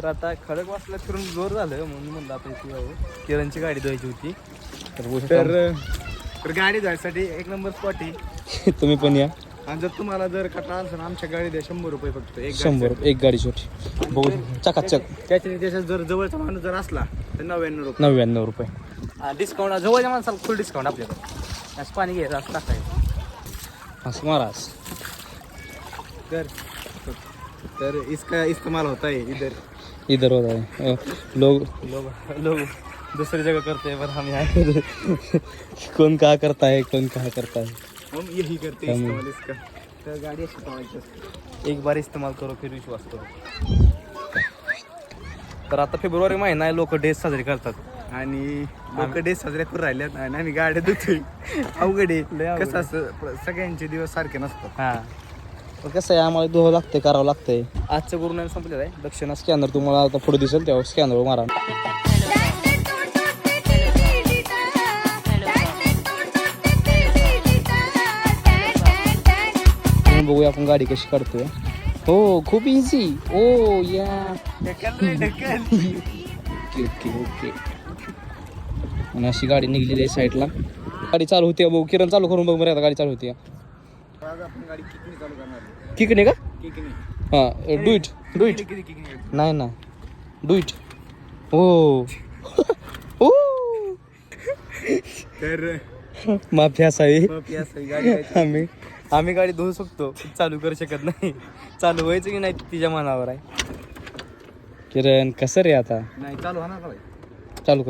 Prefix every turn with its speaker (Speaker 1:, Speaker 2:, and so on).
Speaker 1: तर आता खडकवासला फिरून जोर झालं म्हणून म्हणलं आता इथे यावं. किरणची गाडी धुवायची होती तर गाडी धुवायसाठी एक नंबर स्पॉट आहे.
Speaker 2: तुम्ही पण या.
Speaker 1: आणि जर तुम्हाला जर कटा असेल आमच्या गाडी द्या 100 रुपये फक्त.
Speaker 2: 100 एक गाडी छोटी बहुत चकाचक.
Speaker 1: त्याच्या जर जवळचा माणूस जर असला तर 99
Speaker 2: रुपये
Speaker 1: डिस्काउंट. जवळच्या माणसाला फुल डिस्काउंट आपल्याकडे. असं पाणी घ्यायचं असं टाकायचं
Speaker 2: असं महाराज.
Speaker 1: तर इसका इस्तेमाल होता है
Speaker 2: इधर होता है. लोग
Speaker 1: दूसरी जगह करते हैं पर हम यहाँ
Speaker 2: कौन क्या करता है कौन क्या करता है.
Speaker 1: हम यही करते हैं इस्तेमाल इसका. तर गाडी अशी ठेवायची असते. एक बार इस्तेमाल करो फिर विश्वास करो. तर आता फेब्रुवारी महिना आहे. लोक डेज साजरे करतात आणि लोक डेज साजरे करून राहिल्यात आणि आम्ही गाड्या धुतोय. अवघड आहे. कसं असं सगळ्यांचे दिवस सारखे नसतात.
Speaker 2: हां कसं आहे आम्हाला दोघं लागतंय करावं लागतंय.
Speaker 1: आजचं गुरुनाम संपलेलं आहे.
Speaker 2: दक्षिणा स्कॅनर तुम्हाला आता पुढे दिसेल तेव्हा स्कॅनर मारा. बघूया आपण गाडी कशी काढतोय. हो खूप इझी. ओ या ओके ओके ओके. आणि अशी गाडी निघलेली आहे साईडला. गाडी चालू होती बघू. किरण चालू करून बघ बरं. आता गाडी चालू होती.
Speaker 1: आज आपण गाडी किकनी चालू करणार.
Speaker 2: किकने का?
Speaker 1: किकनी.
Speaker 2: हां डू इट नाही ना डू इट. ओ ओ
Speaker 1: तर
Speaker 2: माफी असावी.
Speaker 1: गाडी आम्ही गाडी धुवू शकतो, चालू करू शकत नाही. चालू व्हायचं की नाही तिच्या मनावर आहे.
Speaker 2: किरण कसं रे आता
Speaker 1: नाही चालू होणार.
Speaker 2: चालू कर.